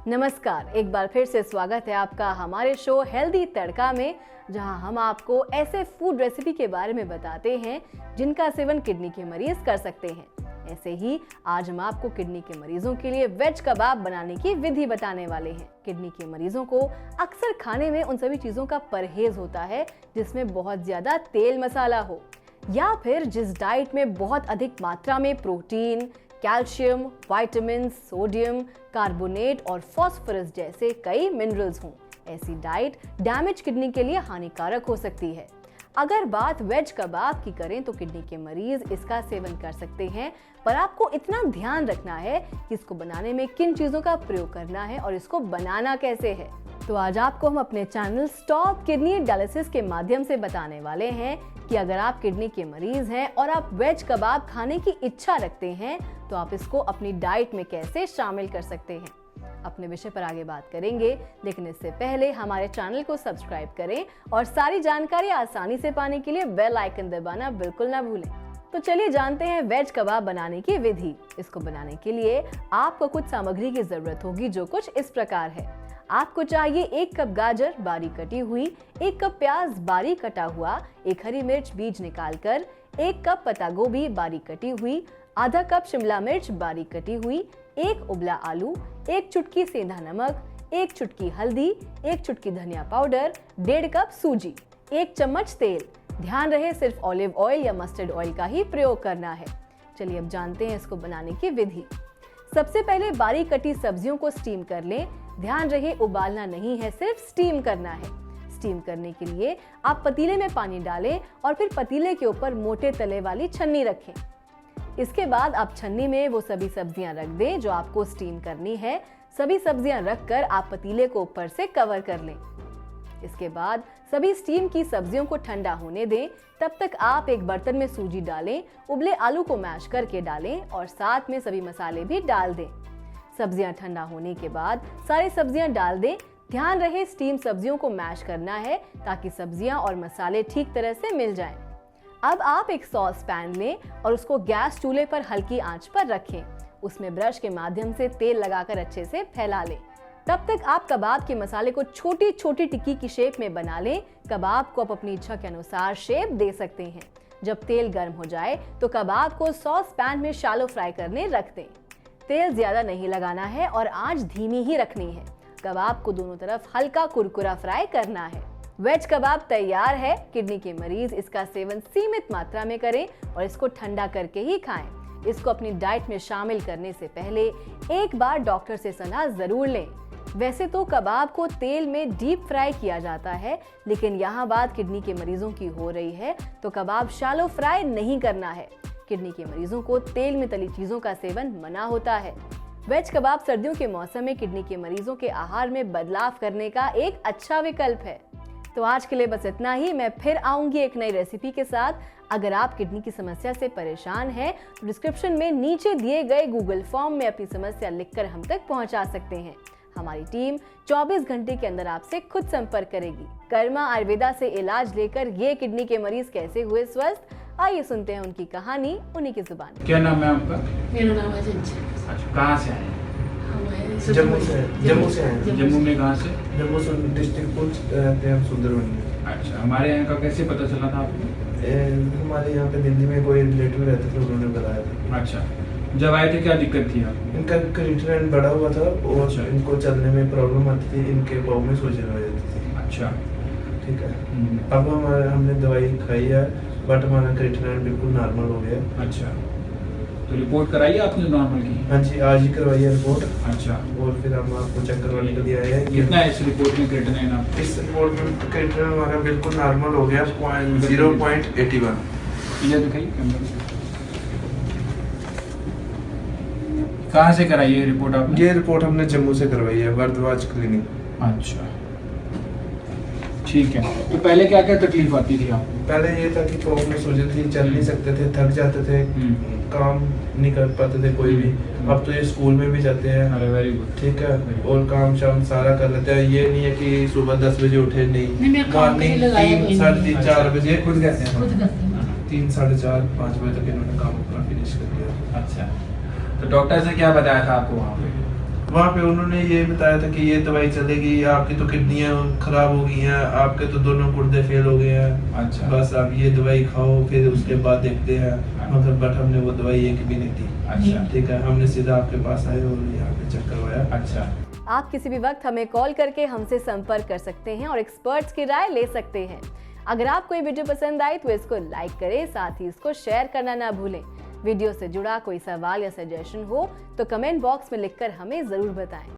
नमस्कार, एक बार फिर से स्वागत है आपका हमारे शो हेल्दी तड़का में, जहां हम आपको ऐसे फूड रेसिपी के बारे में बताते हैं जिनका सेवन किडनी के मरीज कर सकते हैं। ऐसे ही आज हम आपको किडनी के मरीजों के लिए वेज कबाब बनाने की विधि बताने वाले हैं। किडनी के मरीजों को अक्सर खाने में उन सभी चीजों का परहेज होता है जिसमें बहुत ज्यादा तेल मसाला हो, या फिर जिस डाइट में बहुत अधिक मात्रा में protein, calcium, vitamin, sodium, carbonate और फास्फोरस जैसे कई मिनरल्स हों। ऐसी डाइट डैमेज किडनी के लिए हानिकारक हो सकती है। अगर बात वेज कबाब की करें तो किडनी के मरीज इसका सेवन कर सकते हैं, पर आपको इतना ध्यान रखना है कि इसको बनाने में किन चीजों का प्रयोग करना है और इसको बनाना कैसे है। तो आज आपको हम अपने चैनल स्टॉप किडनी डायलिसिस के माध्यम से बताने वाले हैं कि अगर आप किडनी के मरीज हैं और आप वेज कबाब खाने की इच्छा रखते हैं तो आप इसको अपनी डाइट में कैसे शामिल कर सकते हैं। अपने विषय पर आगे बात करेंगे, लेकिन इससे पहले हमारे चैनल को सब्सक्राइब करें और सारी जानकारी आसानी से पाने के लिए बेल आइकन दबाना बिल्कुल ना भूलें। तो चलिए जानते हैं वेज कबाब बनाने की विधि। इसको बनाने के लिए आपको कुछ सामग्री की जरूरत होगी, जो कुछ इस प्रकार है। आपको चाहिए 1 कप गाजर बारीक कटी हुई, 1 कप प्याज बारीक कटा हुआ, 1 हरी मिर्च बीज निकालकर, 1 कप पत्ता गोभी बारीक कटी हुई, आधा कप शिमला मिर्च बारीक कटी हुई, 1 उबला आलू, 1 चुटकी सेंधा नमक, 1 चुटकी हल्दी, 1 चुटकी धनिया पाउडर, 1.5 कप सूजी, 1 चम्मच तेल। ध्यान रहे सिर्फ ऑलिव ऑयल या मस्टर्ड ऑयल का ही प्रयोग करना है। चलिए अब जानते हैं इसको बनाने की विधि। सबसे पहले बारीक कटी सब्जियों को स्टीम कर लें। ध्यान रहे उबालना नहीं है, सिर्फ स्टीम करना है। स्टीम करने के लिए आप पतीले में पानी डालें और फिर पतीले के ऊपर मोटे तले वाली छन्नी रखें। इसके बाद आप छन्नी में वो सभी सब्जियां रख दें जो आपको स्टीम करनी है। सभी सब्जियां रखकर आप पतीले को ऊपर से कवर कर लें। इसके बाद सभी स्टीम की सब्जियों को ठंडा होने दें। तब तक आप एक बर्तन में सूजी डालें, उबले आलू को मैश करके डालें और साथ में सभी मसाले भी डाल दें। सब्जियां ठंडा होने के बाद सारी सब्जियां डाल दें। ध्यान रहे स्टीम सब्जियों को मैश करना है ताकि सब्जियां और मसाले ठीक तरह से मिल जाएं। अब आप एक सॉस पैन लें और उसको गैस चूल्हे पर हल्की आंच पर रखें। उसमें ब्रश के माध्यम से तेल लगाकर अच्छे से फैला लें। तब तक आप कबाब के मसाले को छोटी छोटी टिक्की की शेप में बना लें। कबाब को आप अपनी इच्छा के अनुसार शेप दे सकते हैं। जब तेल गर्म हो जाए तो कबाब को सॉस पैन में शैलो फ्राई करने रख दें। तेल ज्यादा नहीं लगाना है और आंच धीमी ही रखनी है। कबाब को दोनों तरफ हल्का कुरकुरा फ्राई करना है। वेज कबाब तैयार है। किडनी के मरीज इसका सेवन सीमित मात्रा में करें और इसको ठंडा करके ही खाएं। इसको अपनी डाइट में शामिल करने से पहले एक बार डॉक्टर से सलाह जरूर लें। वैसे तो कबाब को तेल में डीप फ्राई किया जाता है, लेकिन यहाँ बात किडनी के मरीजों की हो रही है तो कबाब शैलो फ्राई नहीं करना है। किडनी के मरीजों को तेल में तली चीजों का सेवन मना होता है। वेज कबाब सर्दियों के मौसम में किडनी के मरीजों के आहार में बदलाव करने का एक अच्छा विकल्प है। तो आज के लिए बस इतना ही। मैं फिर आऊंगी एक नई रेसिपी के साथ। अगर आप किडनी की समस्या से परेशान हैं तो डिस्क्रिप्शन में नीचे दिए गए गूगल फॉर्म में अपनी समस्या लिखकर हम तक पहुंचा सकते हैं। हमारी टीम 24 घंटे के अंदर आपसे खुद संपर्क करेगी। कर्मा आयुर्वेदा से इलाज लेकर ये किडनी के मरीज कैसे हुए स्वस्थ, आइए सुनते हैं उनकी कहानी उन्हीं की जुबान। क्या नाम है आपका? मेरा नाम है जिंचा। अच्छा, कहाँ से आए? जम्मू से आए। जम्मू में कहाँ से? जम्मू से डिस्ट्रिक्ट रहते हैं सुंदरवन में। अच्छा, हमारे यहाँ का कैसे पता चला था आपको? हमारे यहाँ पे दिल्ली में कोई रिलेटिव रहते थे, उन्होंने बताया था। अच्छा, जब आए थे क्या दिक्कत थी आपको? इनका क्रिएटिनिन बढ़ा हुआ था और इनको चलने में प्रॉब्लम आती थी, इनके पाँव में सूजन हो जाती थी। अच्छा, ठीक है। अब हमने दवाई खाई है, बट हमारा क्रिएटिनिन बिल्कुल नॉर्मल हो गया। अच्छा, तो रिपोर्ट कराई आपने नॉर्मल की? हाँ जी, आज ही करवाई है रिपोर्ट। अच्छा, और फिर हम आपको चेक करवाने के लिए आए हैं। कितना है इस रिपोर्ट में क्रिएटिनिन आपका? इस रिपोर्ट में क्रिएटिनिन हमारा बिल्कुल नॉर्मल हो गया, 0.81। ये दिखाइए कैमरा। कहाँ से कराई है रिपोर्ट आपने? ये रिपोर्ट हमने जम्मू से करवाई है, भारद्वाज क्लिनिक। अच्छा, ठीक है। तो पहले क्या क्या तकलीफ आती थी आपको? पहले ये था कि पाँव में सूजन थी, चल नहीं सकते थे, थक जाते थे, काम नहीं कर पाते थे कोई भी। अब तो ये स्कूल में भी जाते हैं। अरे वेरी गुड। ठीक है, और काम शाम सारा कर लेते हैं। ये नहीं है कि सुबह 10 बजे उठे, नहीं, मॉर्निंग 3, साढ़े 3, 4 बजे खुद कहते हैं? 3, साढ़े 4, 5 बजे तक इन्होंने काम अपना फिनिश कर दिया। अच्छा, तो डॉक्टर ने क्या बताया था आपको वहाँ पे? वहाँ पे उन्होंने ये बताया था कि ये दवाई चलेगी, आपकी तो किडनियाँ खराब हो गई हैं, आपके तो दोनों गुर्दे फेल हो गए हैं, अच्छा। बस आप ये दवाई खाओ फिर उसके बाद देखते हैं। मगर बट हमने वो दवाई एक भी नहीं दी। अच्छा। ठीक है, हमने सीधा आपके पास आए और यहाँ पे चेक करवाया। अच्छा। आप किसी भी वक्त हमें कॉल करके हमसे संपर्क कर सकते हैं और एक्सपर्ट्स की राय ले सकते हैं। अगर आपको ये वीडियो पसंद आई तो इसको लाइक करें, साथ ही इसको शेयर करना ना भूलें। वीडियो से जुड़ा कोई सवाल या सजेशन हो तो कमेंट बॉक्स में लिखकर हमें जरूर बताएं।